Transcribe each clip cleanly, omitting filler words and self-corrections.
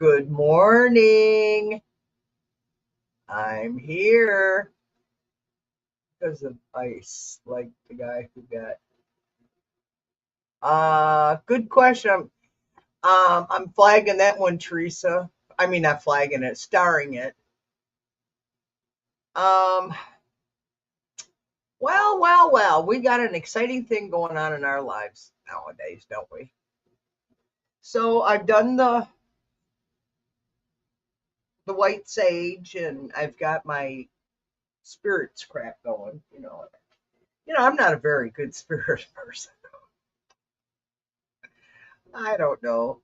Good morning. I'm here because of ice, like the guy who got. Good question. I'm flagging that one, Teresa. I mean, not flagging it, starring it. Um, well. We got an exciting thing going on in our lives nowadays, don't we? So I've done the white sage, and I've got my spirits crap going. I'm not a very good spirit person. I don't know.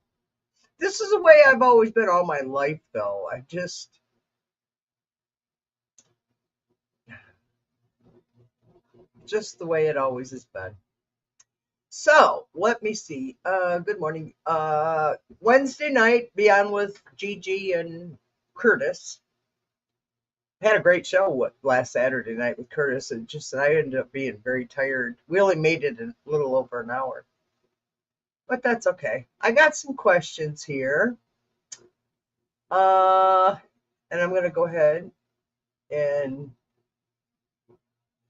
This is the way I've always been all my life, though. Just the way it always has been. So let me see. Good morning. Wednesday night, be on with Gigi and Curtis. Had a great show last Saturday night with Curtis, and just I ended up being very tired. We only made it a little over an hour, but that's okay. I got some questions here, uh, and I'm gonna go ahead and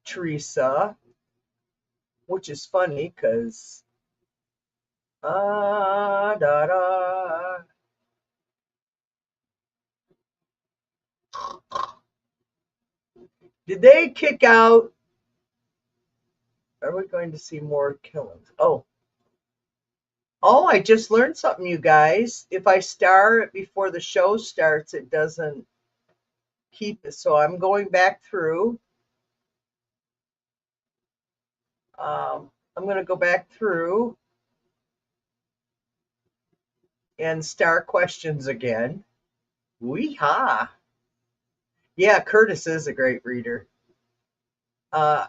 Teresa, which is funny because da da. Did they kick out? Are we going to see more killings? Oh, I just learned something, you guys. If I star it before the show starts, it doesn't keep it. So I'm going back through. I'm going to go back through and star questions again. Wee-ha. Yeah, Curtis is a great reader. Uh,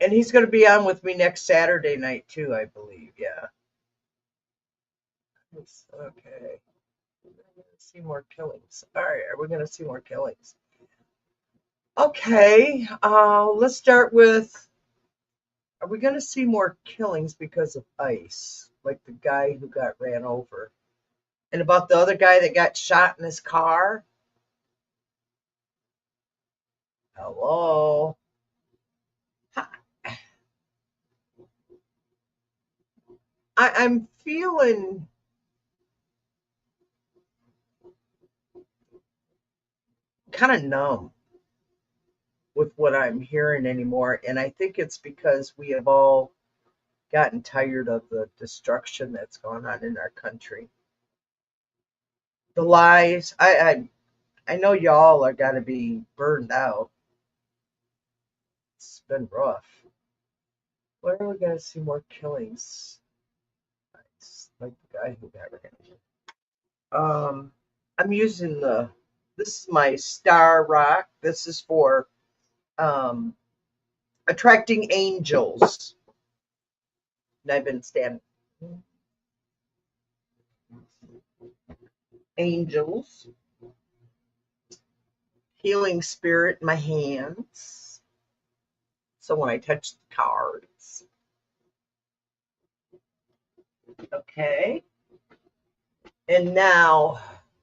and he's going to be on with me next Saturday night, too, I believe. Yeah. Okay. See more killings. All right, we're going to see more killings. Okay, let's start with, are we going to see more killings because of ice? Like the guy who got ran over. And about the other guy that got shot in his car? Hello? I'm feeling kind of numb with what I'm hearing anymore. And I think it's because we have all gotten tired of the destruction that's going on in our country. The lies. I know y'all are got to be burned out. It's been rough. When are we going to see more killings? It's like the guy who got ran. I'm using this is my star rock. This is for um, attracting angels. And I've been standing angels, healing spirit in my hands. So when I touch the cards, okay. And now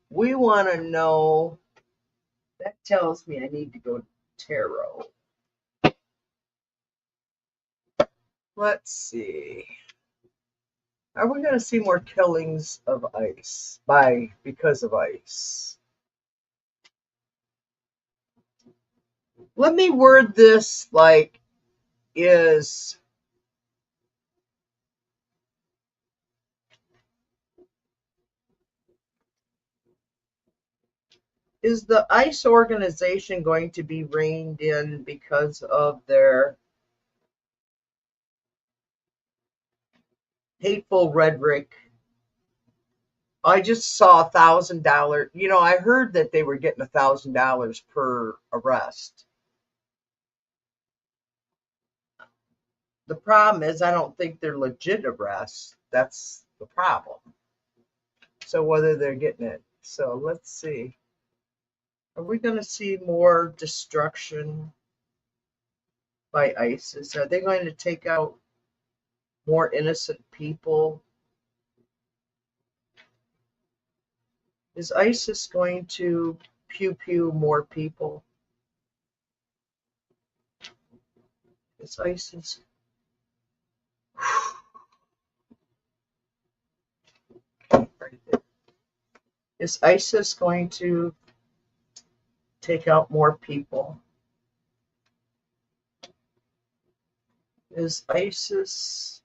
we want to know. That tells me I need to go to tarot. Let's see. Are we going to see more killings of ice because of ice? Let me word this like is is the ICE organization going to be reined in because of their hateful rhetoric? I just saw $1,000. I heard that they were getting $1,000 per arrest. The problem is, I don't think they're legit arrests. That's the problem. So whether they're getting it. So let's see. Are we going to see more destruction by ISIS? Are they going to take out more innocent people? Is ISIS going to pew pew more people? Is ISIS right there. Is ISIS going to take out more people? Is ISIS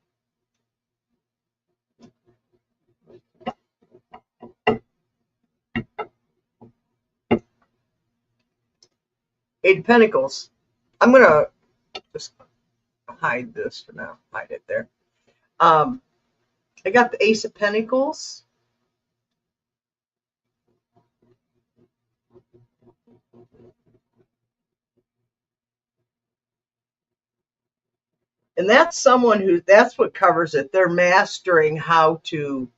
Eight of Pentacles? I'm gonna just hide this for now. Hide it there. I got the Ace of Pentacles. And that's someone who, that's what covers it. They're mastering how to,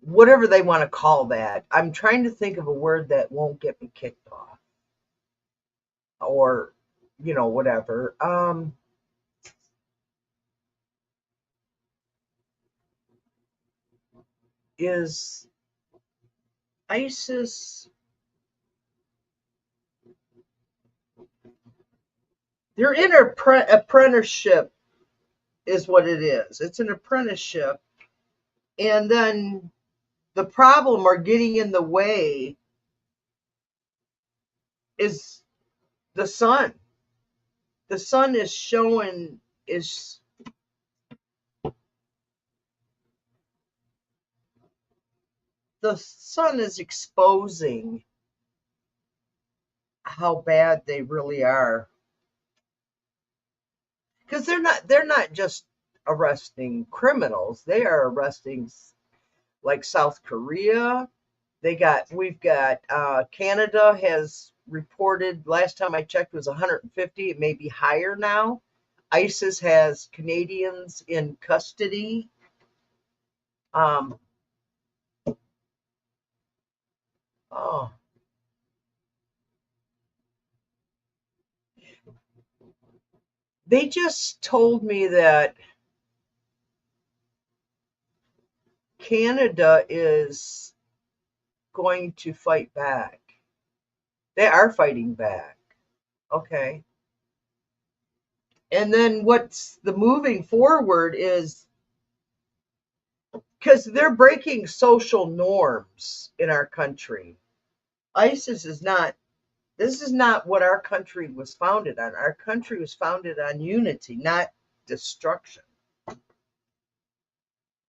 whatever they want to call that. I'm trying to think of a word that won't get me kicked off. Or, whatever. Is ISIS, they're in an apprenticeship is what it is. It's an apprenticeship. And then the problem or getting in the way is the sun. The sun is showing, the sun is exposing how bad they really are. Because they're not just arresting criminals, they are arresting, like South Korea. We've got Canada has reported, last time I checked was 150. It may be higher now. ISIS has Canadians in custody. Oh, they just told me that Canada is going to fight back. They are fighting back. Okay. And then what's the moving forward is, because they're breaking social norms in our country. ISIS is not, this is not what our country was founded on. Our country was founded on unity, not destruction.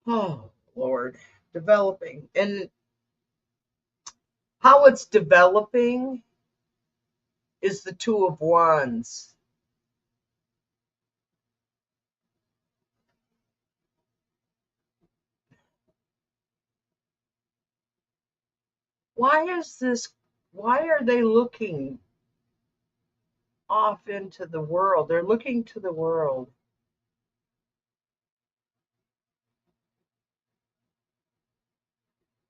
Oh, Lord. Developing. And how it's developing is the Two of Wands. Why are they looking off into the world? They're looking to the world.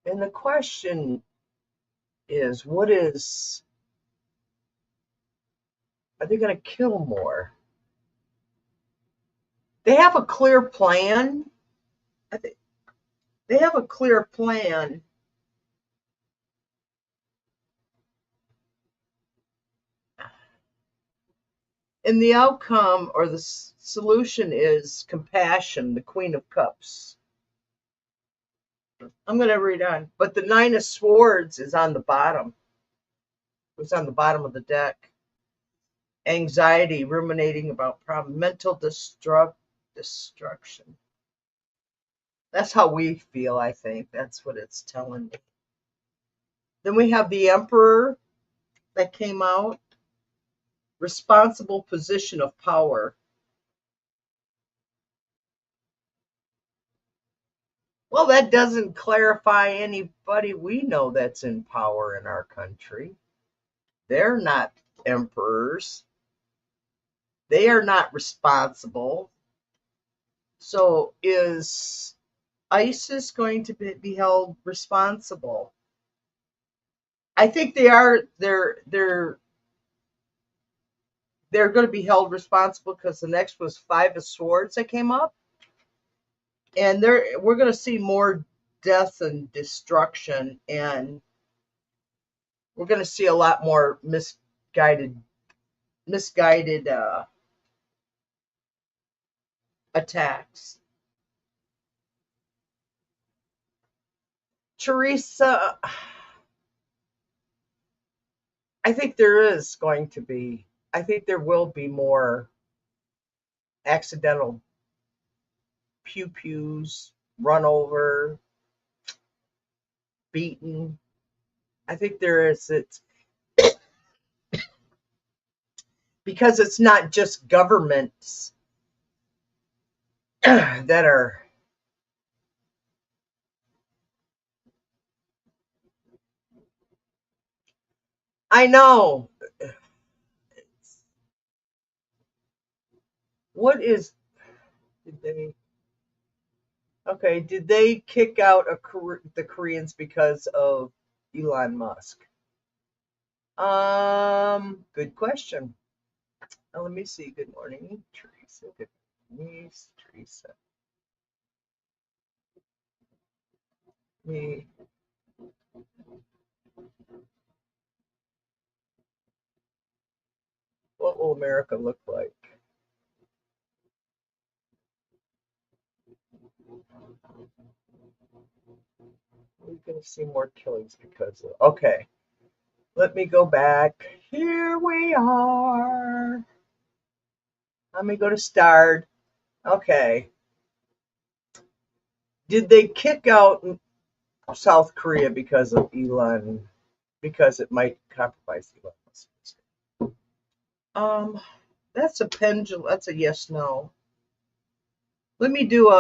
And the question is, are they going to kill more? They have a clear plan. I think they have a clear plan. And the outcome or the solution is compassion, the Queen of Cups. I'm going to read on. But the Nine of Swords is on the bottom. It's on the bottom of the deck. Anxiety, ruminating about problem, mental destruction. That's how we feel, I think. That's what it's telling me. Then we have the Emperor that came out. Responsible position of power. Well, that doesn't clarify anybody we know that's in power in our country. They're not emperors. They are not responsible. So is ISIS going to be held responsible? I think they are. They're going to be held responsible because the next was Five of Swords that came up. and we're going to see more death and destruction, and we're going to see a lot more misguided attacks. Teresa, I think I think there will be more accidental pew pews, run over, beaten. I think there is. It's because it's not just governments that are. I know. What is? Did they? Okay. Did they kick out the Koreans because of Elon Musk? Good question. Let me see. Good morning, Teresa. Good morning, Teresa. Me. What will America look like? We're going to see more killings because of. Okay. Let me go back. Here we are. Let me go to start. Okay. Did they kick out South Korea because of Elon? Because it might compromise Elon Musk. That's a pendulum. That's a yes no. Let me do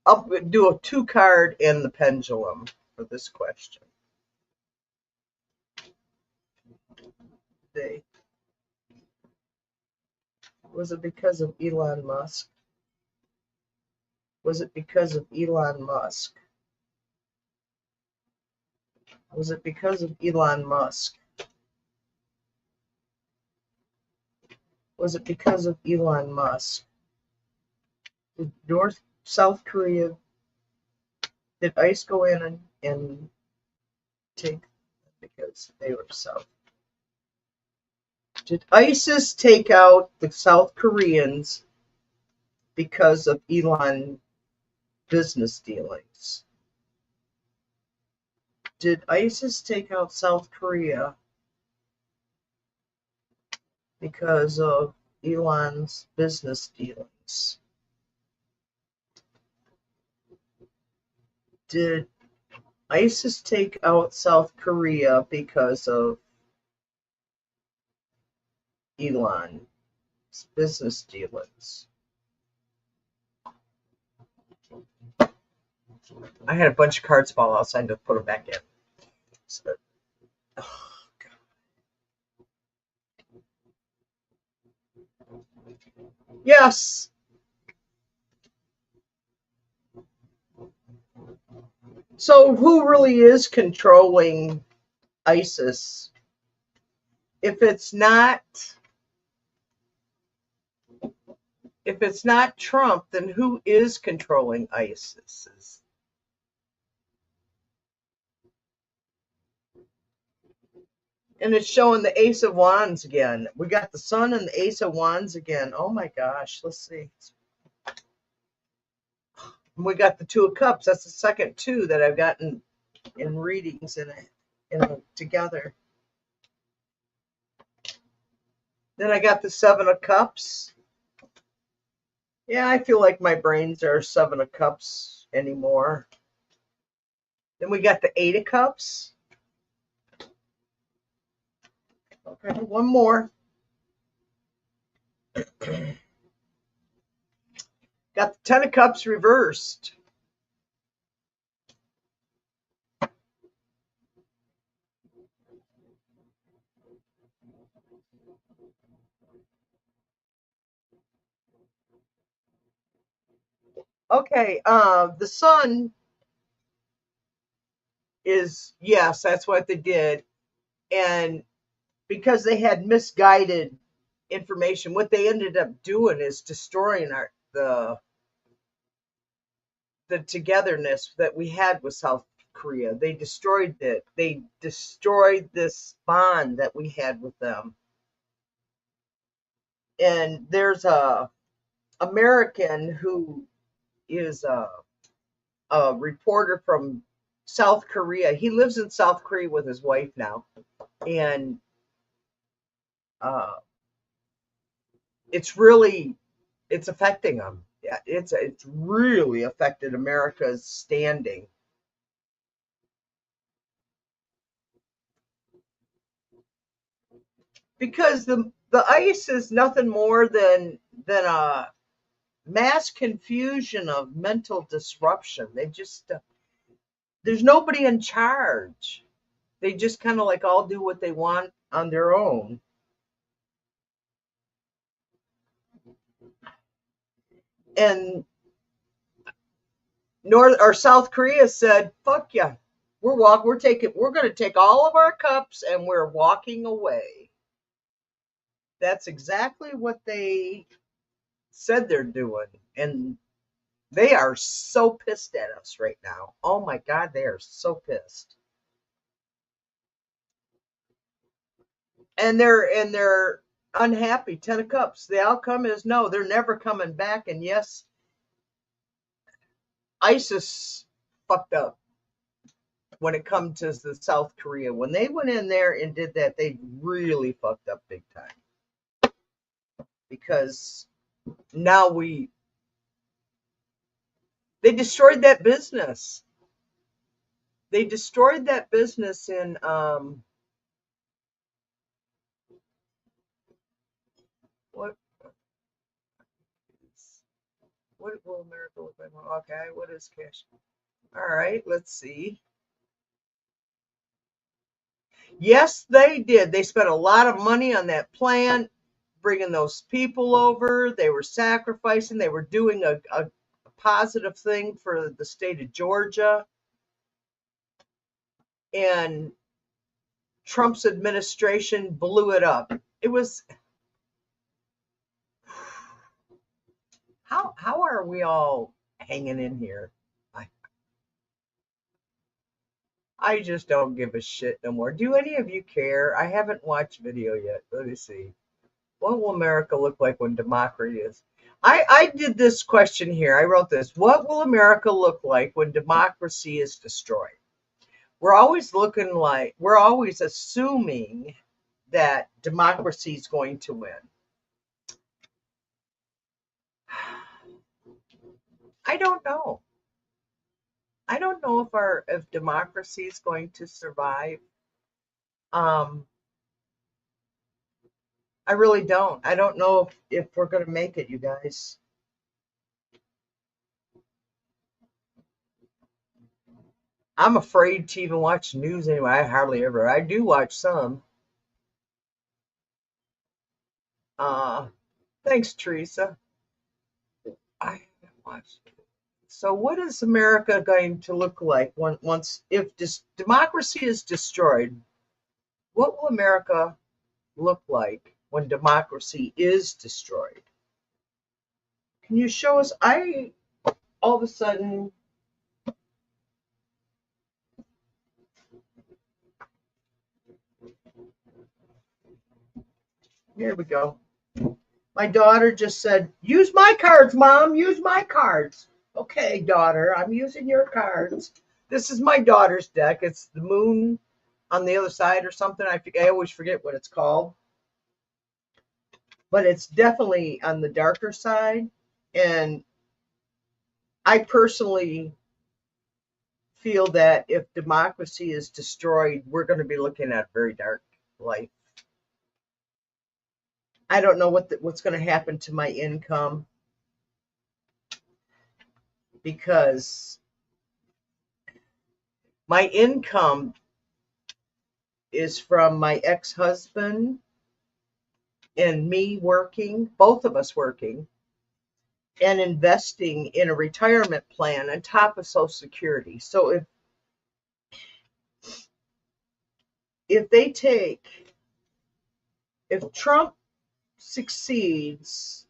I'll do a 2 card and the pendulum for this question. They Was it because of Elon Musk? Was it because of Elon Musk? Was it because of Elon Musk? Was it because of Elon Musk? Did South Korea, did ICE go in and take because they were South? Did ISIS take out the South Koreans because of Elon business dealings? Did ISIS take out South Korea because of Elon's business dealings? Did ISIS take out South Korea because of Elon's business dealings? I had a bunch of cards fall outside to put them back in. So, oh, yes. So who really is controlling ISIS? If it's not Trump, then who is controlling ISIS? And it's showing the Ace of Wands again. We got the Sun and the Ace of Wands again. Oh my gosh, let's see. We got the Two of Cups. That's the second two that I've gotten in readings together. Then I got the Seven of Cups. Yeah, I feel like my brains are Seven of Cups anymore. Then we got the Eight of Cups. Okay, one more. Got the Ten of Cups reversed. Okay, the Sun is, yes, that's what they did. And because they had misguided information, what they ended up doing is destroying the togetherness that we had with South Korea. They destroyed it. They destroyed this bond that we had with them. And there's a American who is a reporter from South Korea. He lives in South Korea with his wife now, and uh, it's affecting them. Yeah, it's really affected America's standing because the ICE is nothing more than a mass confusion of mental disruption. They just there's nobody in charge. They just kind of like all do what they want on their own. And North or South Korea said, "Fuck yeah, we're going to take all of our cups and we're walking away." That's exactly what they said they're doing, and they are so pissed at us right now. Oh my God, they are so pissed, and they're unhappy. 10 of Cups. The outcome is no, they're never coming back. And yes, ISIS fucked up when it comes to the South Korea. When they went in there and did that, they really fucked up big time because now they destroyed that business. They destroyed that business in what what will America look like? Okay, what is cash? All right, let's see. Yes, they did. They spent a lot of money on that plant, bringing those people over. They were sacrificing. They were doing a positive thing for the state of Georgia. And Trump's administration blew it up. It was how are we all hanging in here? I, I just don't give a shit no more. Do any of you care? I haven't watched video yet. Let me see. What will America look like when democracy is? I did this question here. I wrote this. What will America look like when democracy is destroyed? We're always assuming that democracy is going to win. I don't know. I don't know if democracy is going to survive. Um, I really don't. I don't know if we're going to make it, you guys. I'm afraid to even watch news anyway. I hardly ever. I do watch some. Uh, Thanks, Teresa. I haven't watched it. So, what is America going to look like once if democracy is destroyed? What will America look like when democracy is destroyed? Can you show us? I all of a sudden here we go. My daughter just said, "Use my cards, Mom. Use my cards." Okay, daughter, I'm using your cards. This is my daughter's deck. It's the moon on the other side or something. I always forget what it's called, but it's definitely on the darker side. And I personally feel that if democracy is destroyed, we're going to be looking at a very dark life. I don't know what's going to happen to my income because my income is from my ex-husband and me working, both of us working, and investing in a retirement plan on top of Social Security. So if if Trump succeeds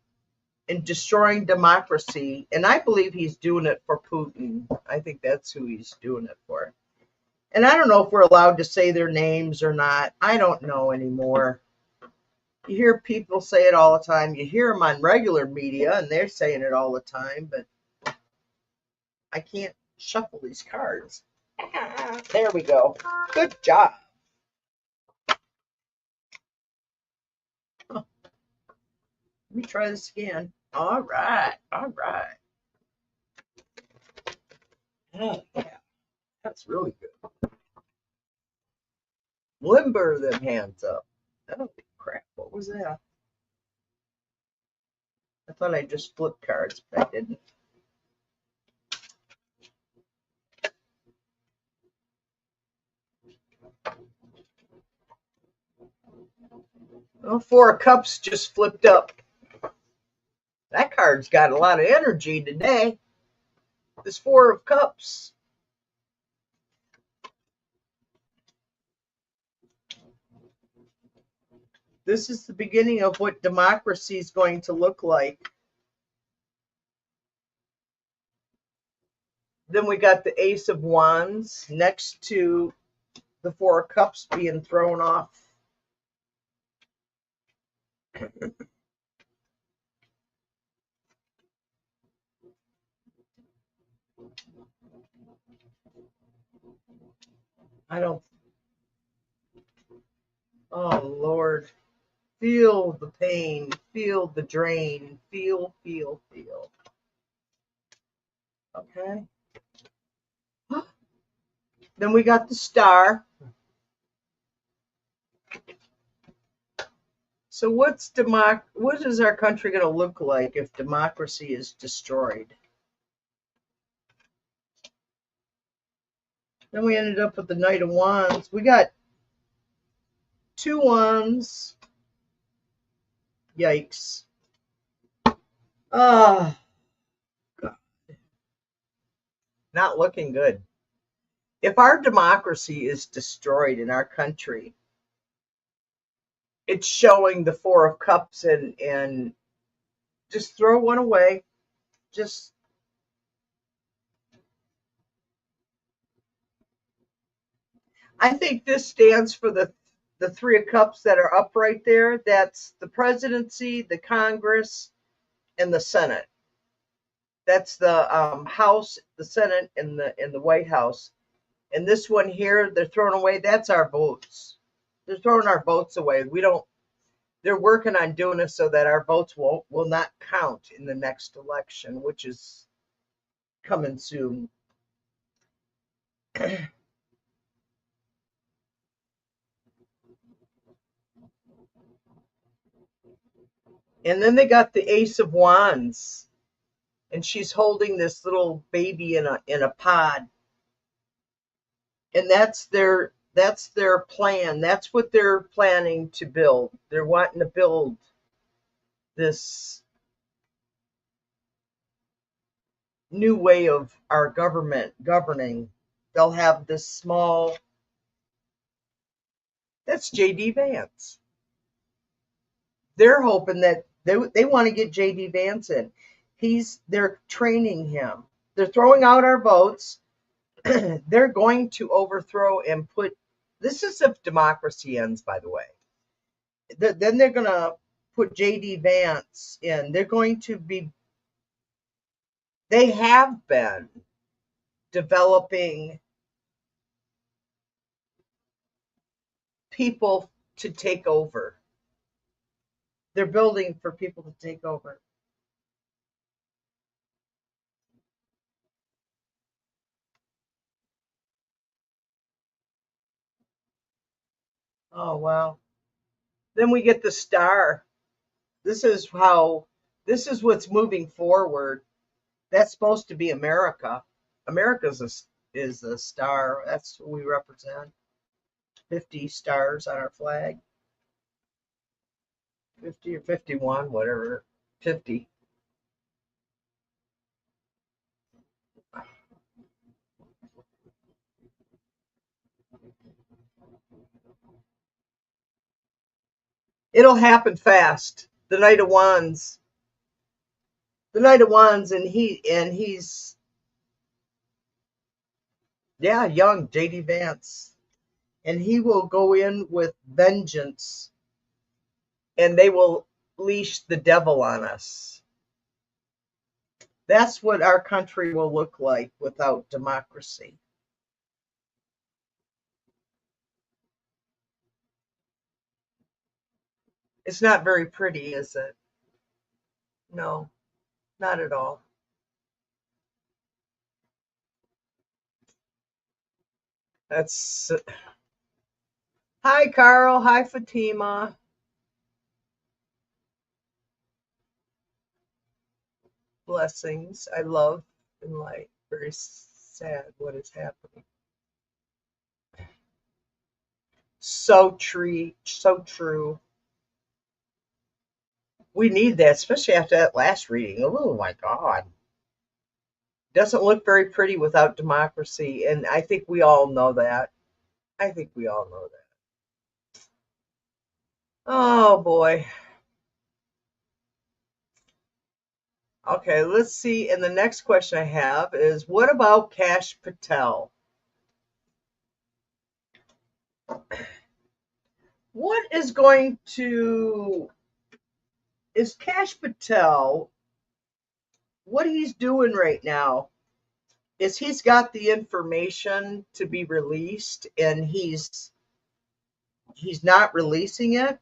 in destroying democracy. And I believe he's doing it for Putin. I think that's who he's doing it for. And I don't know if we're allowed to say their names or not. I don't know anymore. You hear people say it all the time. You hear them on regular media, and they're saying it all the time, but I can't shuffle these cards. There we go. Good job. Let me try this again. All right. All right. Oh, yeah. That's really good. Limber them hands up. Oh, crap. What was that? I thought I just flipped cards, but I didn't. Oh, Four of Cups just flipped up. That card's got a lot of energy today. This Four of Cups. This is the beginning of what democracy is going to look like. Then we got the Ace of Wands next to the Four of Cups being thrown off. I don't. Oh, Lord. Feel the pain. Feel the drain. Feel. Okay. Then we got the Star. So what is our country going to look like if democracy is destroyed? Then we ended up with the Knight of Wands. We got 2 wands. Yikes. Oh, God. Not looking good. If our democracy is destroyed in our country, it's showing the Four of Cups and just throw one away. Just I think this stands for the Three of Cups that are up right there. That's the presidency, the Congress, and the Senate. That's the House, the Senate, and the White House. And this one here, they're throwing away. That's our votes. They're throwing our votes away. We don't. They're working on doing it so that our votes will not count in the next election, which is coming soon. And then they got the Ace of Wands, and she's holding this little baby in a pod. And that's their plan. That's what they're planning to build. They're wanting to build this new way of our government governing. They'll have this small. That's JD Vance. They're hoping that they want to get JD Vance in. They're training him. They're throwing out our votes. They're going to overthrow and put. This is if democracy ends, by the way. Then they're going to put JD Vance in. They're going to be. They have been developing people to take over. They're building for people to take over. Oh, wow. Then we get the Star. This is what's moving forward. That's supposed to be America. Is a star. That's what we represent. 50 stars on our flag. 50 or 51, whatever. 50. It'll happen fast. The Knight of Wands. the Knight of Wands, and he's yeah, young JD Vance, and he will go in with vengeance, and they will leash the devil on us. That's what our country will look like without democracy. It's not very pretty, is it? No, not at all. That's hi, Carl. Hi, Fatima. Blessings. I love and light. Very sad what is happening. So true. So true. We need that, especially after that last reading. Oh my God. Doesn't look very pretty without democracy. And I think we all know that. I think we all know that. Oh boy. Okay, let's see. And the next question I have is what about Kash Patel? What is going to, is Kash Patel, what he's doing right now is he's got the information to be released and he's not releasing it,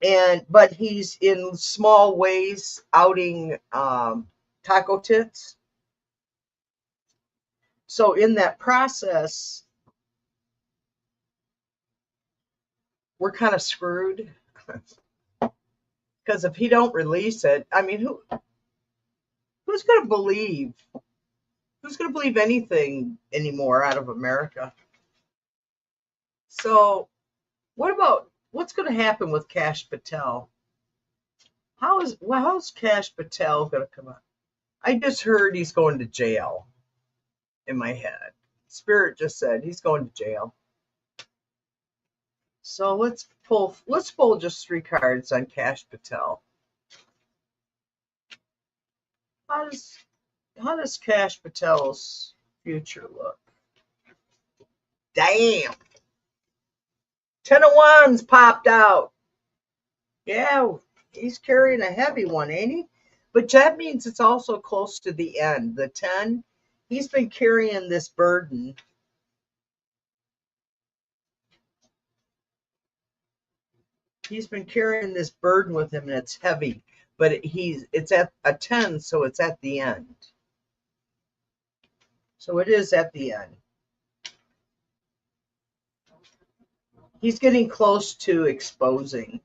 and but he's in small ways outing taco tits. So in that process we're kind of screwed because if he don't release it, I mean, who's going to believe, who's going to believe anything anymore out of America? So what about what's going to happen with Kash Patel? How's Kash Patel going to come out? I just heard he's going to jail in my head. Spirit just said he's going to jail. So let's pull just 3 cards on Kash Patel. How does Kash Patel's future look? Damn. 10 of Wands popped out. Yeah, he's carrying a heavy one, ain't he? But that means it's also close to the end. The 10, he's been carrying this burden. He's been carrying this burden with him, and it's heavy. But it's at a 10, so it's at the end. So it is at the end. He's getting close to exposing.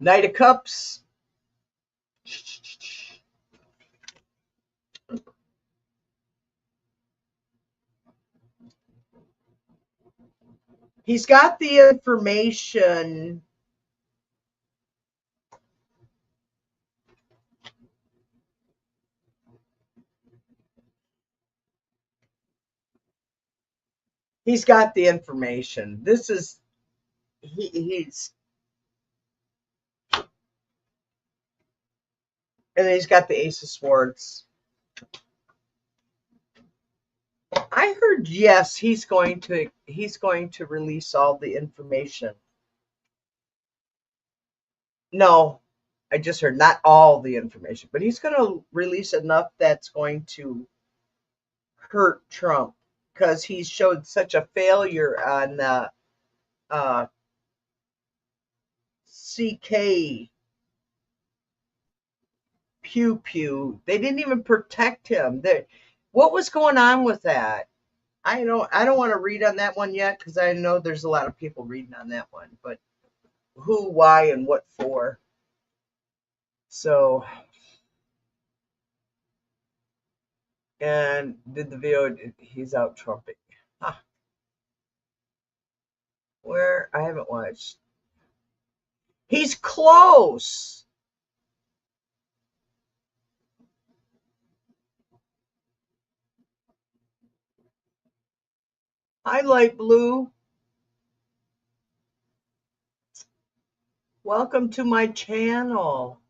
Knight of Cups. He's got the information. He's got the information. This is he's and he's got the Ace of Swords. I heard yes, he's going to release all the information. No, I just heard not all the information, but he's going to release enough that's going to hurt Trump because he showed such a failure on the CK Pew Pew. They didn't even protect him. What was going on with that? I don't want to read on that one yet because I know there's a lot of people reading on that one, but who, why, and what for. So, and did the video, he's out trumping. Huh. Where? I haven't watched. He's close. Highlight blue. Welcome to my channel.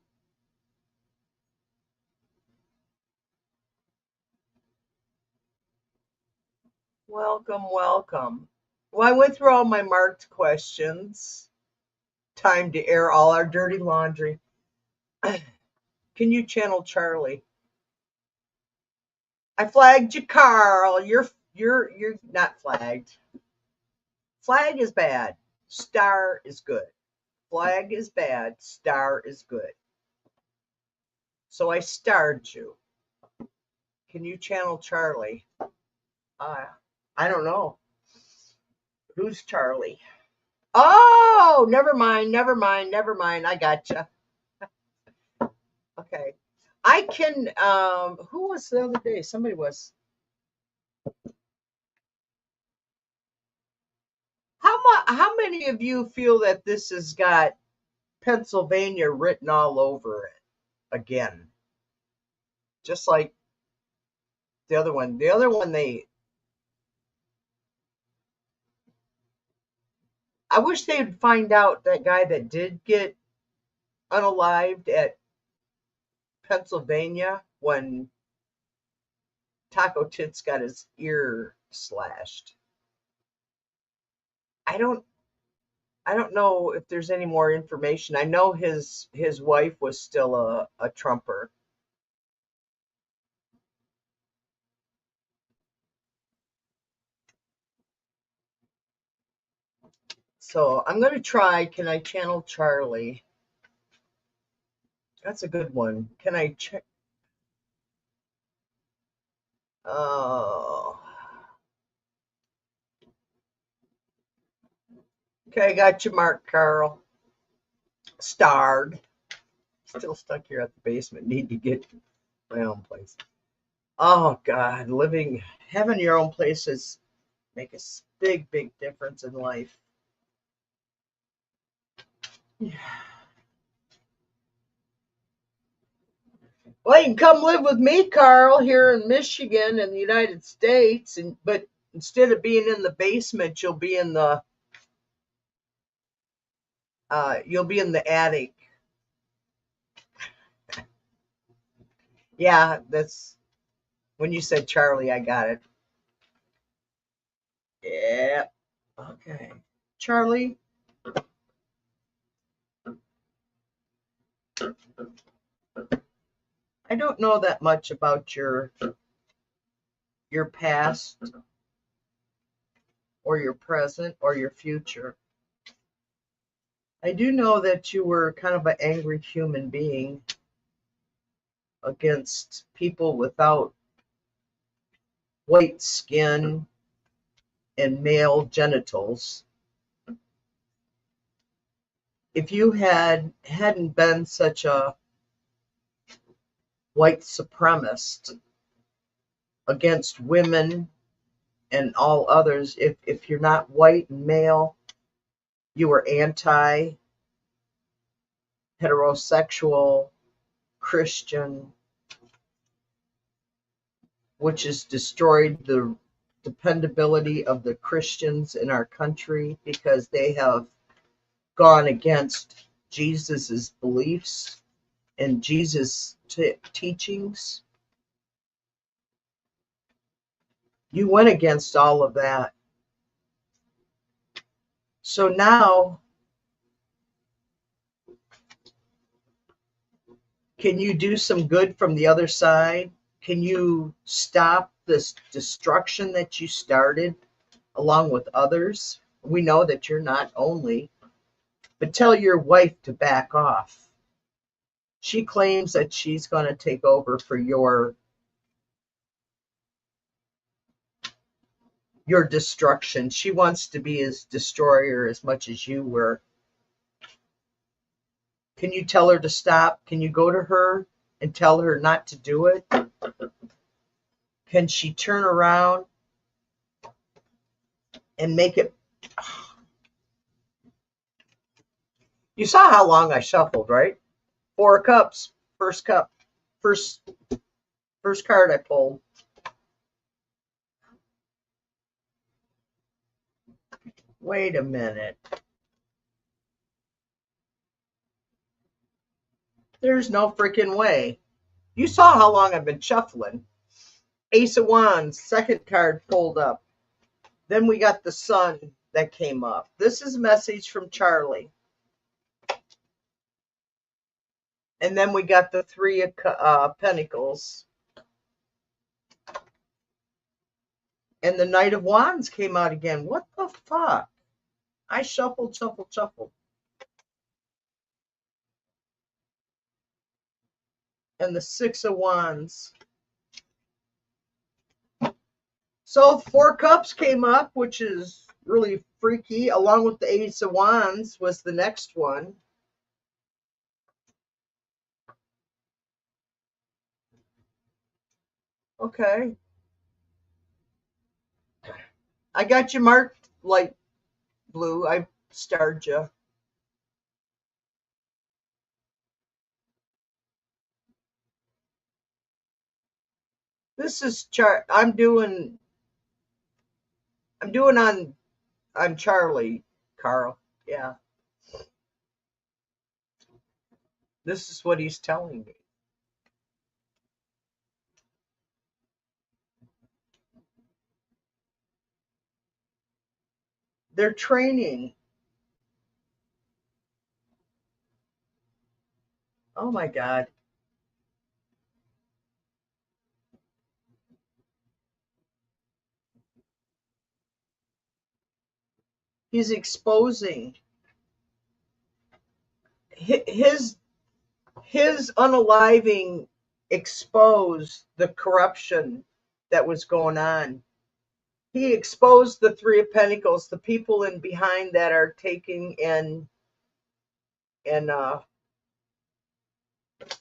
Welcome, welcome. Well, I went through all my marked questions. Time to air all our dirty laundry. Can you channel Charlie? I flagged you, Carl. You're not flagged. Flag is bad. Star is good. Flag is bad. Star is good. So I starred you. Can you channel Charlie? I don't know. Who's Charlie? Oh, never mind. I gotcha. Okay. I can, who was the other day? Somebody was. How many of you feel that this has got Pennsylvania written all over it again? Just like the other one. The other one, I wish they would find out that guy that did get unalived at Pennsylvania when Taco Tits got his ear slashed. I don't know if there's any more information. I know his wife was still a Trumper. So I'm gonna try. Can I channel Charlie? That's a good one. Can I check? Oh, okay. I got you, Mark Carl. Starred. Still stuck here at the basement. Need to get my own place. Oh God, having your own places make a big difference in life. Yeah. Well, you can come live with me, Carl, here in Michigan in the United States, but instead of being in the basement, you'll be in the attic. Yeah, that's when you said Charlie, I got it. Yeah. Okay. Charlie, I don't know that much about your past or your present or your future. I do know that you were kind of an angry human being against people without white skin and male genitals. If you hadn't been such a white supremacist against women and all others, if you're not white and male, you were anti heterosexual Christian, which has destroyed the dependability of the Christians in our country because they have gone against Jesus's beliefs and Jesus' teachings. You went against all of that. So now, can you do some good from the other side? Can you stop this destruction that you started along with others? We know that you're not only, but tell your wife to back off. She claims that she's going to take over for your destruction. She wants to be his destroyer as much as you were. Can you tell her to stop? Can you go to her and tell her not to do it? Can she turn around and make it? You saw how long I shuffled, right? 4 cups. First cup. First card I pulled. Wait a minute. There's no freaking way. You saw how long I've been shuffling. Ace of Wands, second card pulled up. Then we got the Sun that came up. This is a message from Charlie. And then we got the Three of Pentacles. And the Knight of Wands came out again. What the fuck? I shuffled. And the Six of Wands. So Four Cups came up, which is really freaky, along with the Ace of Wands was the next one. Okay. I got you marked light blue. I starred you. This is I'm doing on Charlie, Carl. Yeah. This is what he's telling me. They're training. Oh my God. He's exposing his unaliving exposed the corruption that was going on. He exposed the Three of Pentacles, the people in behind that are taking and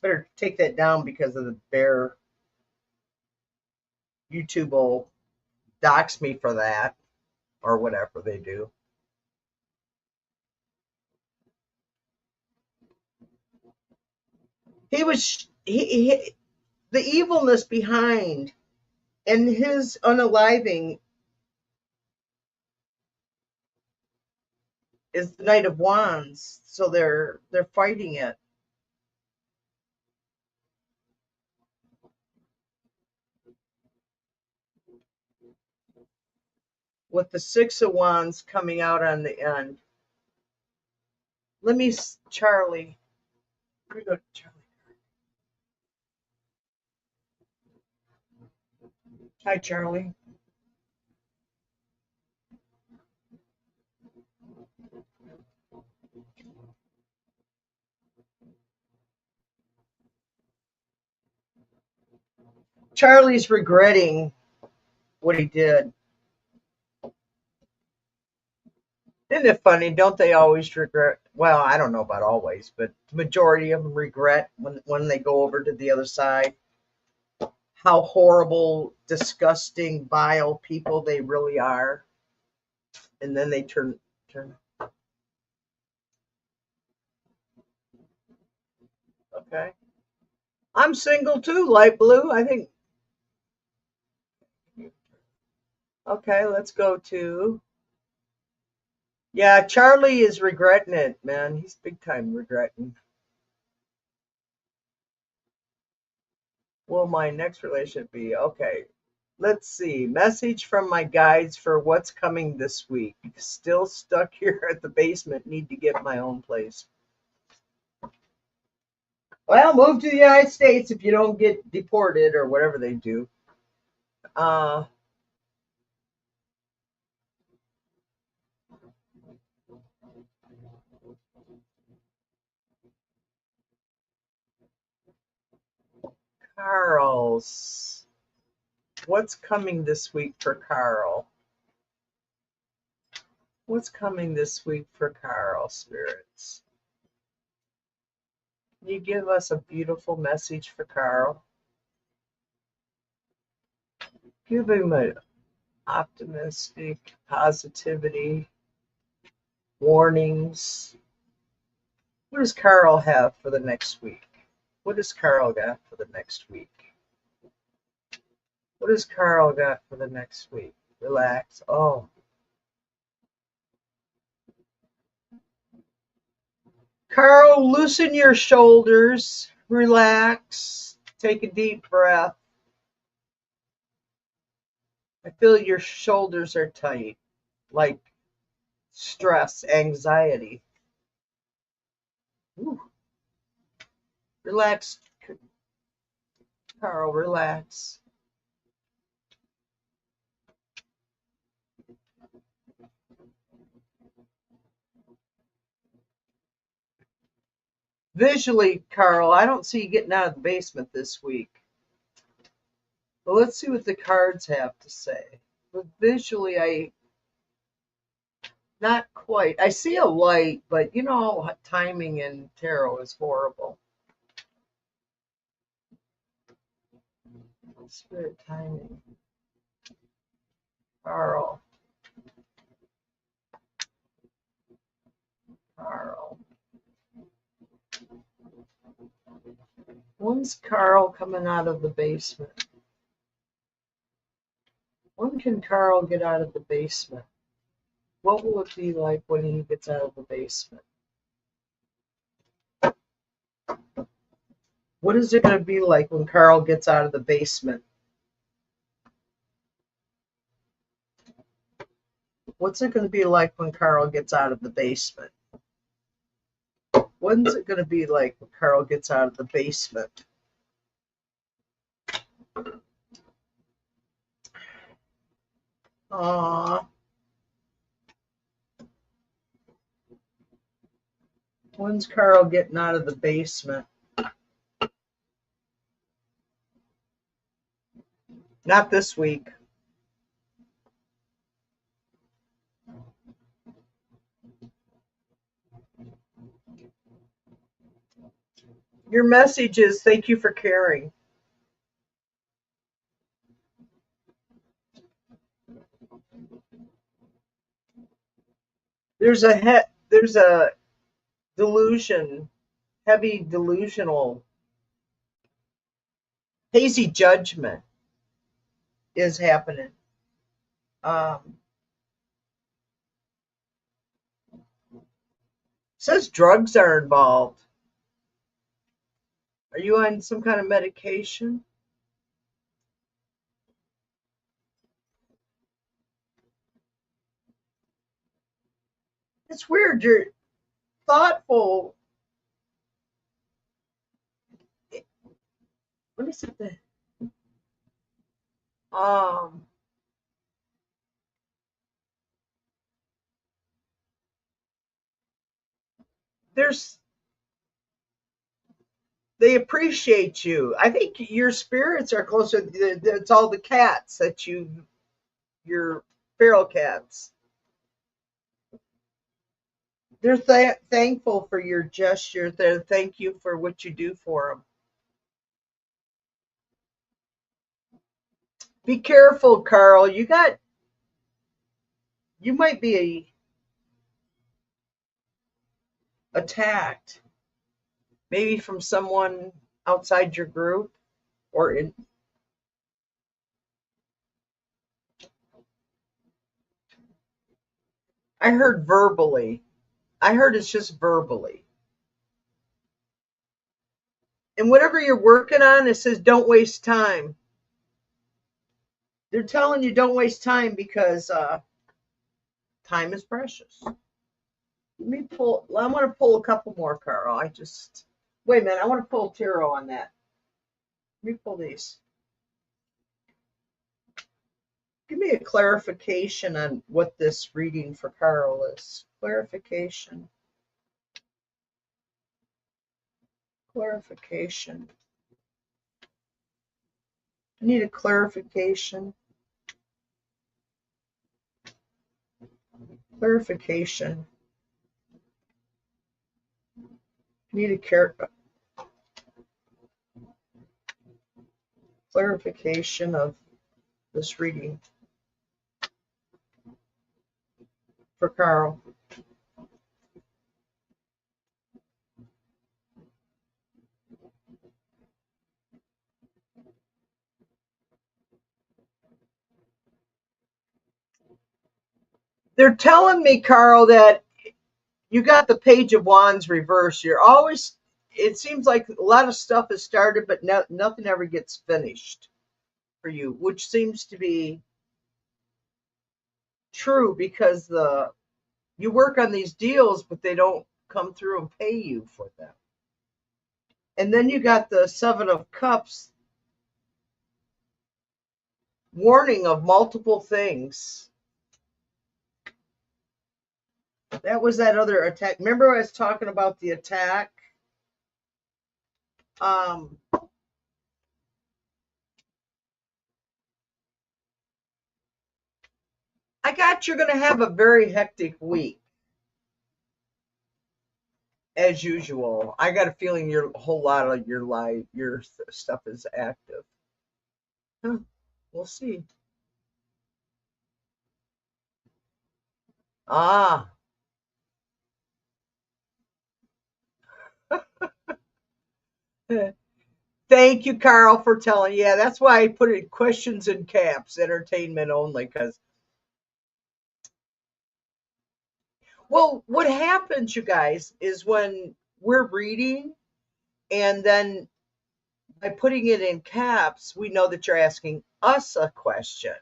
better take that down because of the bear. YouTube will dox me for that or whatever they do. He was the evilness behind and his unaliving is the Knight of Wands, so they're fighting it. With the Six of Wands coming out on the end. Let me, Charlie. Let me go to Charlie. Hi, Charlie. Charlie's regretting what he did. Isn't it funny? Don't they always regret? Well, I don't know about always, but the majority of them regret when they go over to the other side how horrible, disgusting, vile people they really are, and then they turn. Okay, I'm single too, light blue. I think. Okay, let's go to. Yeah, Charlie is regretting it, man. He's big time regretting. Will my next relationship be? Okay, let's see. Message from my guides for what's coming this week. Still stuck here at the basement. Need to get my own place. Well, move to the United States if you don't get deported or whatever they do. Carl's. What's coming this week for Carl? What's coming this week for Carl, spirits? Can you give us a beautiful message for Carl? Give him an optimistic positivity, warnings. What does Carl have for the next week? What does Carl got for the next week? What does Carl got for the next week? Relax. Oh. Carl, loosen your shoulders, relax, take a deep breath. I feel your shoulders are tight, like stress, anxiety. Ooh. Relax, Carl, relax. Visually, Carl, I don't see you getting out of the basement this week. Well, let's see what the cards have to say. But visually, not quite. I see a light, but you know, timing in tarot is horrible. Spirit timing. Carl. Carl. When's Carl coming out of the basement? When can Carl get out of the basement? What will it be like when he gets out of the basement? What is it going to be like when Carl gets out of the basement? What's it going to be like when Carl gets out of the basement? When's it going to be like when Carl gets out of the basement? Aww. When's Carl getting out of the basement? Not this week. Your message is thank you for caring. There's a delusion, heavy delusional, hazy judgment is happening. Says drugs are involved. Are you on some kind of medication? It's weird. You're thoughtful. Let me see the there's they appreciate you. I think your spirits are closer. It's all the cats that your feral cats. They're thankful for your gesture. They're thank you for what you do for them. Be careful, Carl. You might be attacked, maybe from someone outside your group or in. I heard verbally. I heard it's just verbally. And whatever you're working on, it says don't waste time. They're telling you don't waste time because time is precious. Let me pull. I want to pull a couple more, Carl. Wait a minute. I want to pull tarot on that. Let me pull these. Give me a clarification on what this reading for Carl is. Clarification. Clarification. I need a clarification. Clarification. I need a clarification of this reading for Carl. They're telling me, Carl, that you got the Page of Wands reverse. You're always, it seems like a lot of stuff is started, but nothing ever gets finished for you, which seems to be true because you work on these deals, but they don't come through and pay you for them. And then you got the Seven of Cups, warning of multiple things. That was that other attack. Remember I was talking about the attack? Um, I got you're going to have a very hectic week, as usual. I got a feeling your whole lot of your life, your stuff is active. Huh, we'll see. Ah, thank you, Carl, for telling. Yeah, that's why I put it questions in caps, entertainment only. Because, well, what happens, you guys, is when we're reading, and then by putting it in caps, we know that you're asking us a question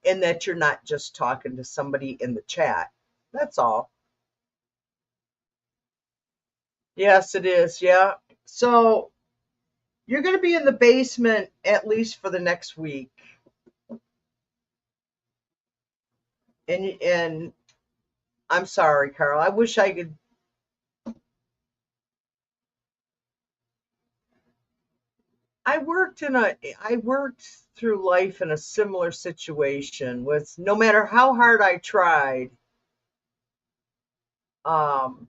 and that you're not just talking to somebody in the chat. That's all. Yes, it is. Yeah. So you're going to be in the basement at least for the next week. And I'm sorry, Carl. I wish I could. I worked through life in a similar situation with no matter how hard I tried, um,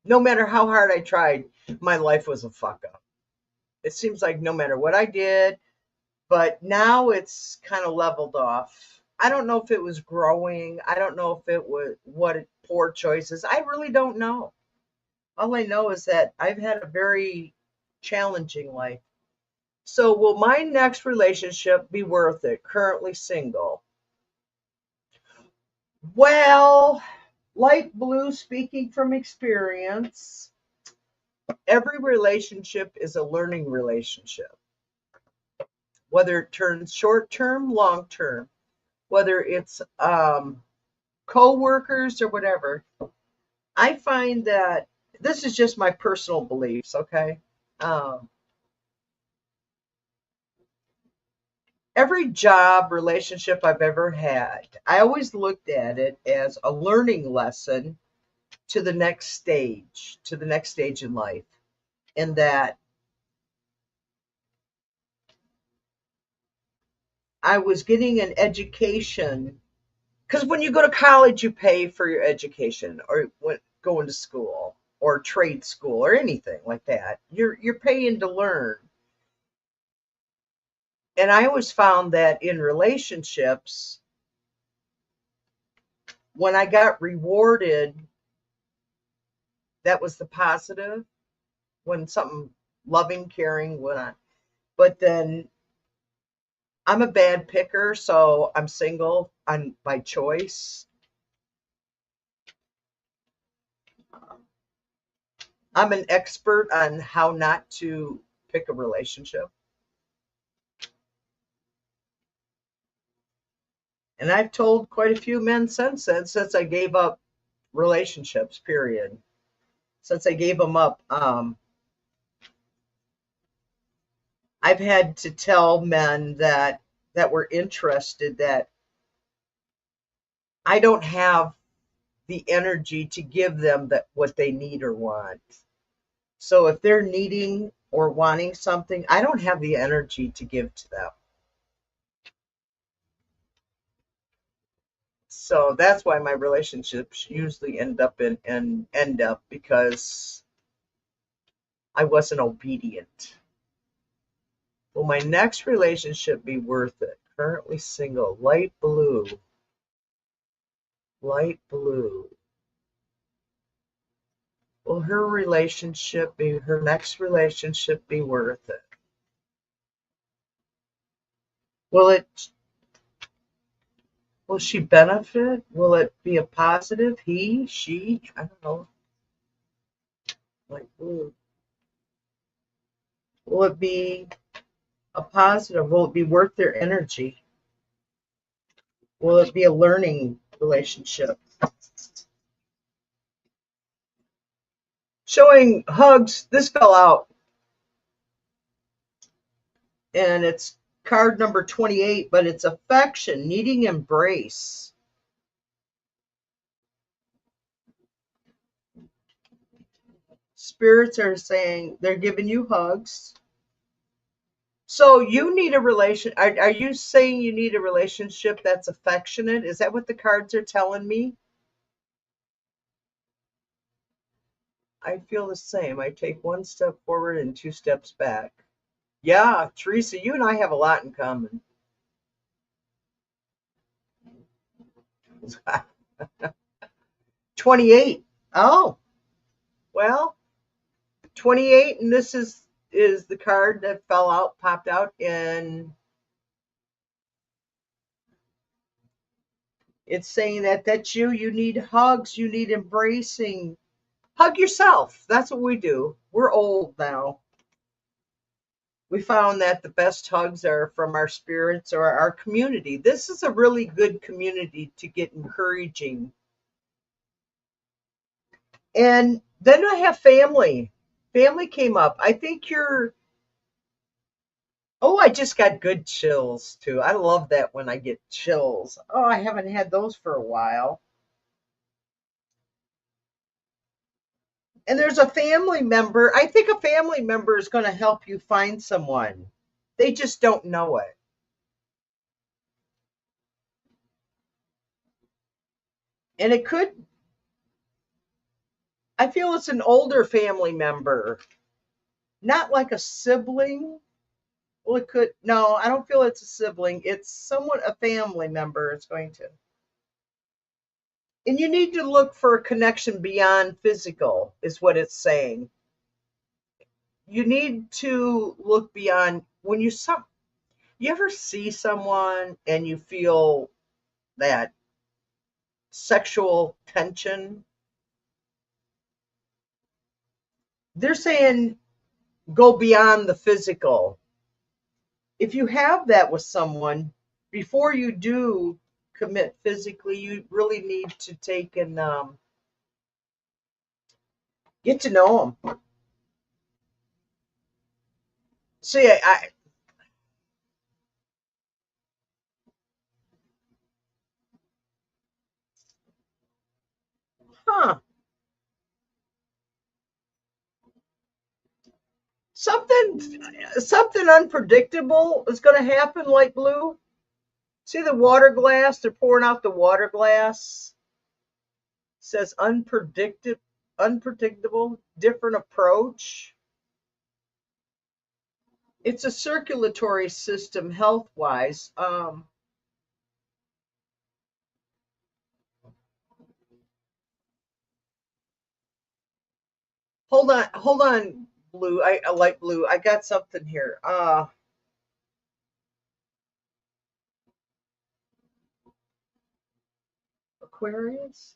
no matter how hard I tried, my life was a fuck up. It seems like no matter what I did, but now it's kind of leveled off. I don't know if it was growing. I don't know if it was poor choices. I really don't know. All I know is that I've had a very challenging life. So, will my next relationship be worth it? Currently single. Well, light blue, speaking from experience, every relationship is a learning relationship, whether it turns short term, long term, whether it's co-workers or whatever. I find that this is just my personal beliefs, okay? Um, every job relationship I've ever had, I always looked at it as a learning lesson to the next stage in life. And that I was getting an education because when you go to college, you pay for your education, or when going to school or trade school or anything like that. You're paying to learn. And I always found that in relationships, when I got rewarded, that was the positive. When something loving, caring went on. But then I'm a bad picker, so I'm single on by choice. I'm an expert on how not to pick a relationship. And I've told quite a few men since then, since I gave up relationships, period. Since I gave them up, I've had to tell men that were interested that I don't have the energy to give them that what they need or want. So if they're needing or wanting something, I don't have the energy to give to them. So that's why my relationships usually end up because I wasn't obedient. Will my next relationship be worth it? Currently single, light blue. Light blue. Will her next relationship be worth it? Will it Will she benefit? Will it be a positive? He, she, I don't know. Like, ooh. Will it be a positive? Will it be worth their energy? Will it be a learning relationship? Showing hugs. This fell out, and it's card number 28, but it's affection, needing embrace. Spirits are saying they're giving you hugs. So you need a relation. Are you saying you need a relationship that's affectionate? Is that what the cards are telling me? I feel the same. I take one step forward and two steps back. Yeah, Teresa, you and I have a lot in common. 28. Oh, well, 28, and this is the card that fell out, popped out, and it's saying that that's you. You need hugs. You need embracing. Hug yourself. That's what we do. We're old now. We found that the best hugs are from our spirits or our community. This is a really good community to get encouraging. And then I have family. Family came up. I think you're, oh, I just got good chills too. I love that when I get chills. Oh, I haven't had those for a while. And there's a family member. I think a family member is going to help you find someone. They just don't know it. And it could, I feel it's an older family member, not like a sibling. Well, it could, no, I don't feel it's a sibling. It's someone, a family member is going to. And you need to look for a connection beyond physical, is what it's saying. You need to look beyond when you ever see someone and you feel that sexual tension. They're saying go beyond the physical. If you have that with someone, before you do commit physically, you really need to take and get to know them. See, huh, something, something unpredictable is going to happen. Light blue. See the water glass? They're pouring out the water glass. It says unpredictable, different approach. It's a circulatory system health wise. Hold on, blue. I like blue. I got something here. Aquarius.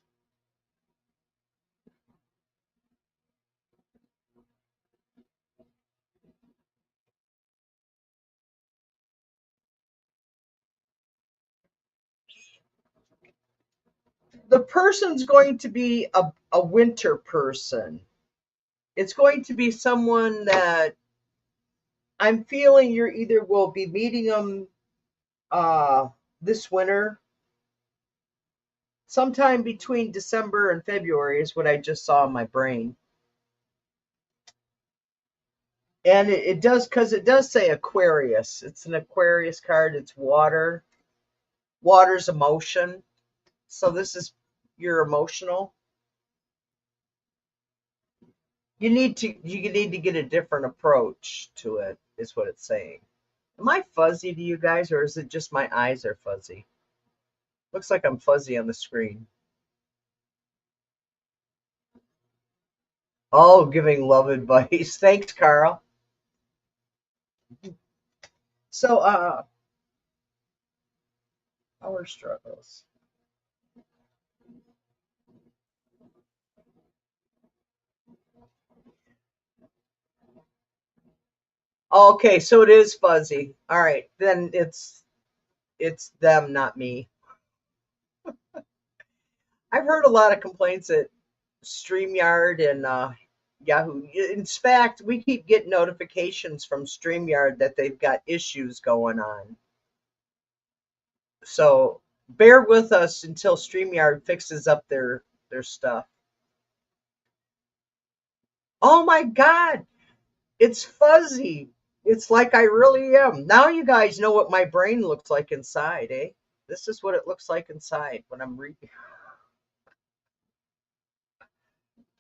The person's going to be a winter person. It's going to be someone that I'm feeling you're either will be meeting them this winter, sometime between December and February is what I just saw in my brain. And it does, because it does say Aquarius. It's an Aquarius card. It's water. Water's emotion. So this is you're emotional. You need to get a different approach to it, is what it's saying. Am I fuzzy to you guys, or is it just my eyes are fuzzy? Looks like I'm fuzzy on the screen. Oh, giving love advice. Thanks, Carl. So Power struggles. Okay, so it is fuzzy. All right, then it's them, not me. I've heard a lot of complaints at StreamYard and Yahoo. In fact, we keep getting notifications from StreamYard that they've got issues going on. So bear with us until StreamYard fixes up their stuff. Oh my God, it's fuzzy. It's like I really am. Now you guys know what my brain looks like inside, eh? This is what it looks like inside when I'm reading.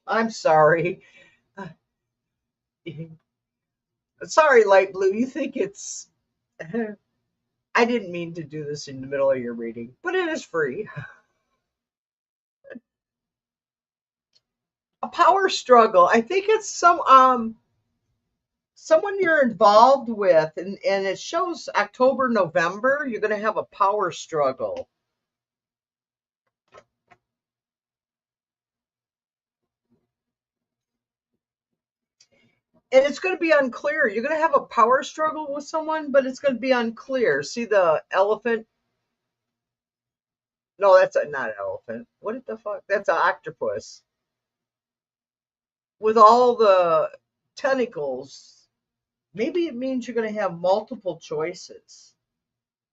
I'm sorry. Sorry, light blue. You think it's. I didn't mean to do this in the middle of your reading, but it is free. A power struggle. I think it's someone you're involved with, and it shows October, November. You're going to have a power struggle. And it's going to be unclear. You're going to have a power struggle with someone, but it's going to be unclear. See the elephant? No, not an elephant. What the fuck? That's an octopus with all the tentacles. Maybe it means you're going to have multiple choices.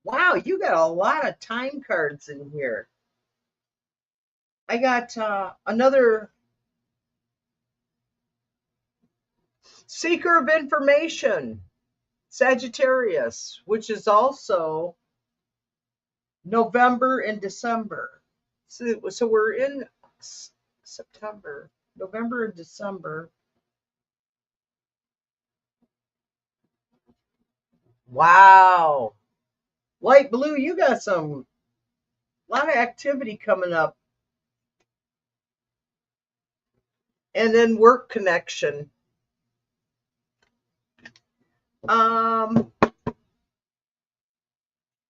Wow, you got a lot of time cards in here. I got another seeker of information, Sagittarius, which is also November and December. So we're in September, November and December. Wow. Light blue, you got a lot of activity coming up. And then work connection.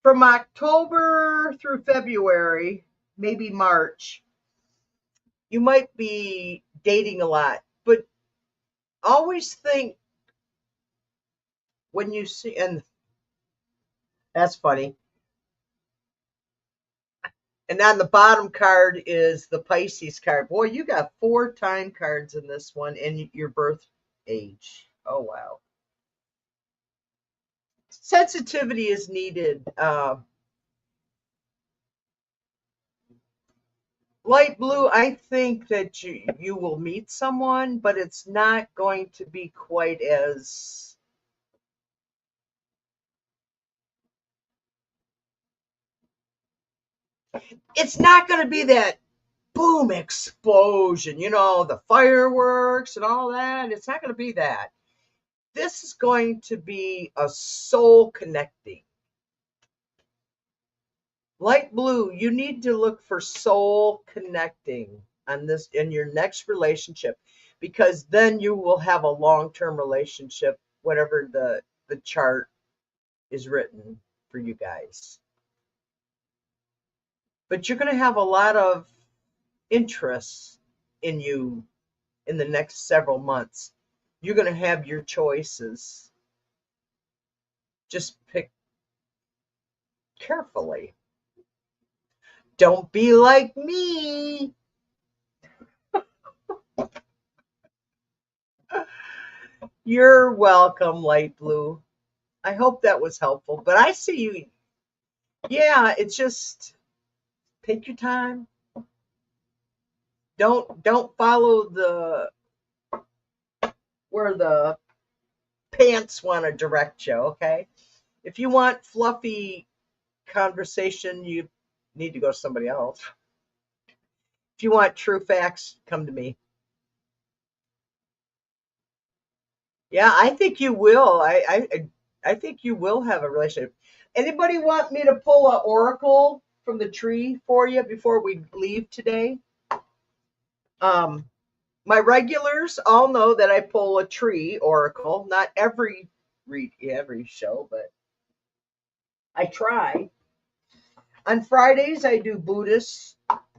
From October through February, maybe March, you might be dating a lot, but always think when you see, and that's funny. And on the bottom card is the Pisces card. Boy, you got 4 time cards in this one and your birth age. Oh, wow. Sensitivity is needed. Light blue, I think that you will meet someone, but it's not going to be quite as. It's not going to be that boom explosion, the fireworks and all that. It's not going to be that. This is going to be a soul connecting. Light blue, you need to look for soul connecting on this in your next relationship, because then you will have a long-term relationship, whatever the chart is written for you guys. But you're going to have a lot of interest in you in the next several months. You're going to have your choices. Just pick carefully. Don't be like me. You're welcome, light blue. I hope that was helpful. But I see you. Yeah, it's just take your time. Don't follow where the pants want to direct you, okay? If you want fluffy conversation, you need to go to somebody else. If you want true facts, come to me. Yeah, I think you will. I think you will have a relationship. Anybody want me to pull an oracle from the tree for you before we leave today? Um, my regulars all know that I pull a tree oracle. Not every show, but I try. On Fridays, I do Buddhist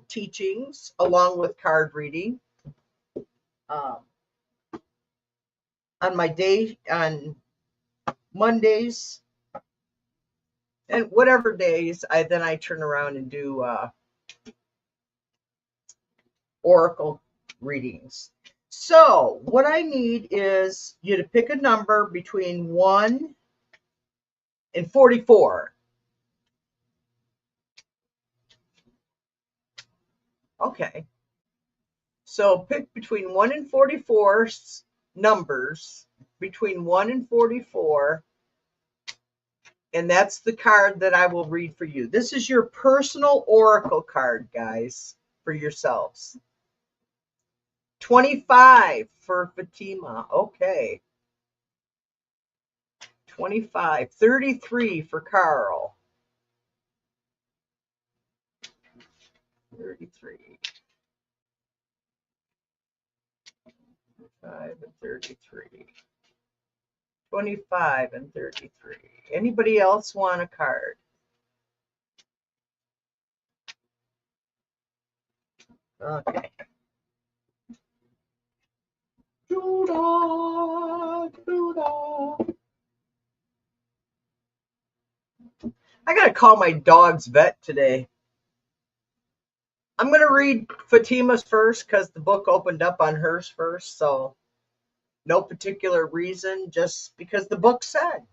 teachings along with card reading. Um, on my day, on Mondays, and whatever days, I turn around and do oracle readings. So what I need is you to pick a number between 1 and 44. Okay. So pick between 1 and 44 numbers, between 1 and 44, and that's the card that I will read for you. This is your personal oracle card, guys, for yourselves. 25 for Fatima. Okay. 25. 33 for Carl. 33. 5 and 33. 25 and 33. Anybody else want a card? Okay. Judah, Judah. I gotta call my dog's vet today. I'm gonna read Fatima's first because the book opened up on hers first, so no particular reason, just because the book said.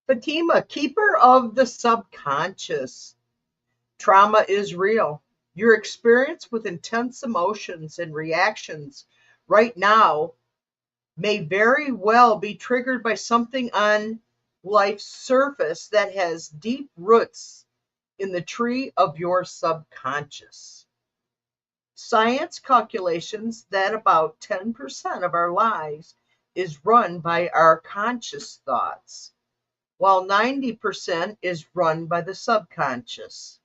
Fatima, keeper of the subconscious. Trauma is real. Your experience with intense emotions and reactions right now may very well be triggered by something on life's surface that has deep roots in the tree of your subconscious. Science calculations that about 10% of our lives is run by our conscious thoughts, while 90% is run by the subconscious.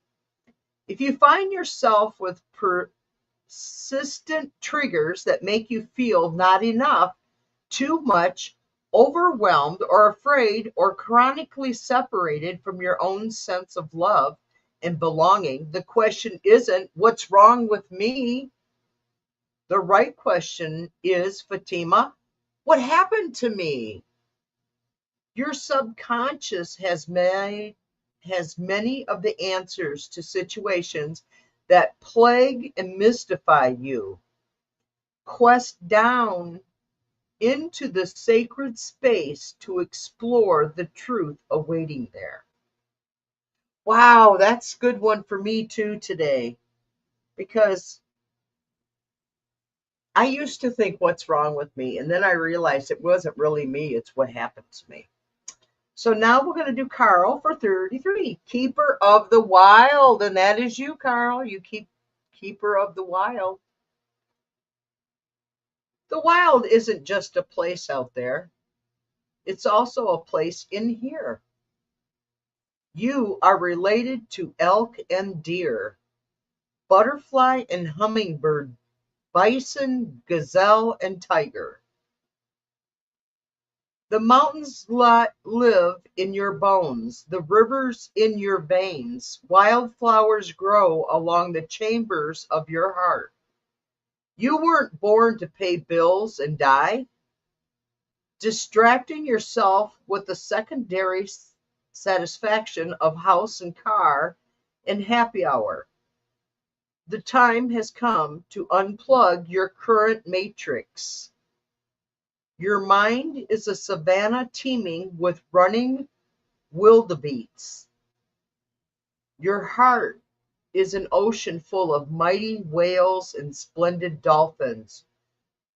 If you find yourself with persistent triggers that make you feel not enough, too much, overwhelmed, or afraid, or chronically separated from your own sense of love and belonging, the question isn't, what's wrong with me? The right question is, Fatima, what happened to me? Your subconscious has many of the answers to situations that plague and mystify you. Quest down into the sacred space to explore the truth awaiting there. Wow, that's a good one for me too today, because I used to think, what's wrong with me? And then I realized it wasn't really me, it's what happened to me. So now we're going to do Carl for 33, keeper of the wild. And that is you, Carl. You keeper of the wild. The wild isn't just a place out there, it's also a place in here. You are related to elk and deer, butterfly and hummingbird, bison, gazelle, and tiger. The mountains live in your bones, the rivers in your veins, wildflowers grow along the chambers of your heart. You weren't born to pay bills and die, distracting yourself with the secondary satisfaction of house and car and happy hour. The time has come to unplug your current matrix. Your mind is a savanna teeming with running wildebeests. Your heart is an ocean full of mighty whales and splendid dolphins.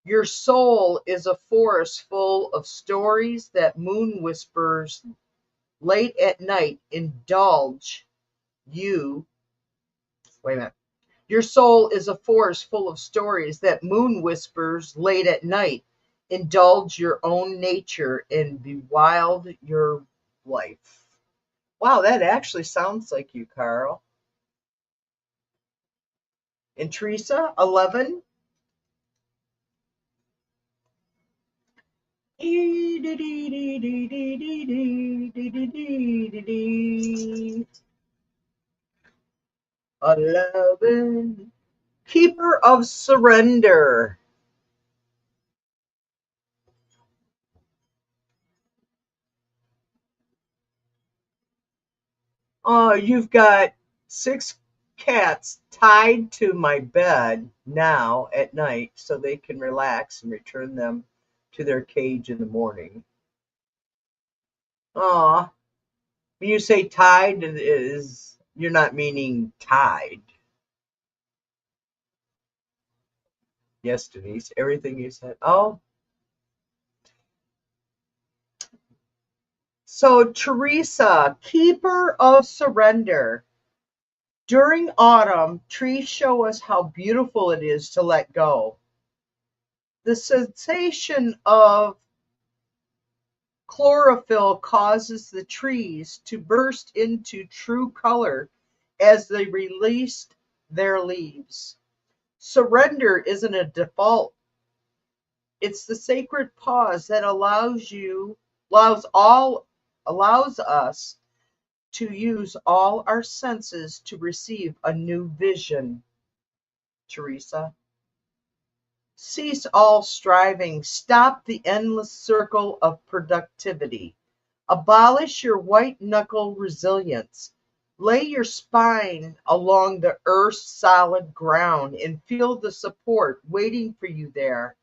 Your soul is a forest full of stories that moon whispers late at night indulge you. Wait a minute. Your soul is a forest full of stories that moon whispers late at night indulge your own nature and bewild your life. Wow, that actually sounds like you, Carl. And Teresa, 11. 11. Keeper of surrender. Oh, you've got 6 cats tied to my bed now at night so they can relax and return them to their cage in the morning. Aw, when you say tied, is you're not meaning tied. Yes, Denise, everything you said. Oh, so Teresa, keeper of surrender. During autumn, trees show us how beautiful it is to let go. The sensation of chlorophyll causes the trees to burst into true color as they release their leaves. Surrender isn't a default. It's the sacred pause that allows us to use all our senses to receive a new vision. Teresa. Cease all striving. Stop the endless circle of productivity. Abolish your white knuckle resilience. Lay your spine along the earth's solid ground and feel the support waiting for you there.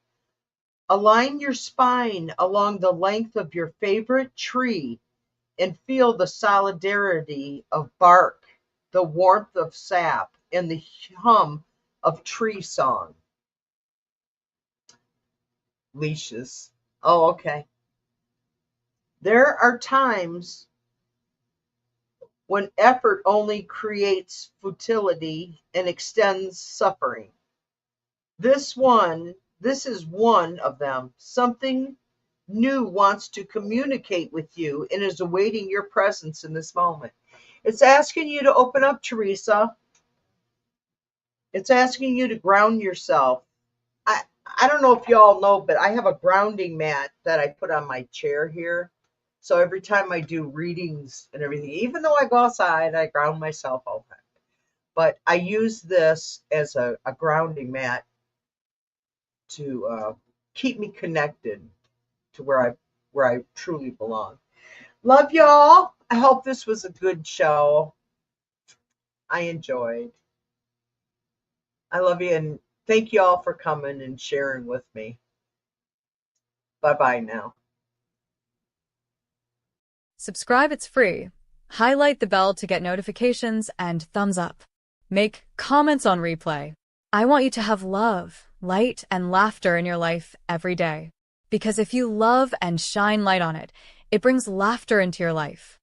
Align your spine along the length of your favorite tree and feel the solidarity of bark, the warmth of sap, and the hum of tree song. Leashes. Oh, okay. There are times when effort only creates futility and extends suffering. This is one of them. Something new wants to communicate with you and is awaiting your presence in this moment. It's asking you to open up, Teresa. It's asking you to ground yourself. I I don't know if y'all know, but I have a grounding mat that I put on my chair here. So every time I do readings and everything, even though I go outside, I ground myself all the time. But I use this as a grounding mat to keep me connected to where I truly belong. Love y'all. I hope this was a good show. I enjoyed. I love you and thank you all for coming and sharing with me. Bye bye now. Subscribe, it's free. Highlight the bell to get notifications and thumbs up. Make comments on replay. I want you to have love, light, and laughter in your life every day. Because if you love and shine light on it, it brings laughter into your life.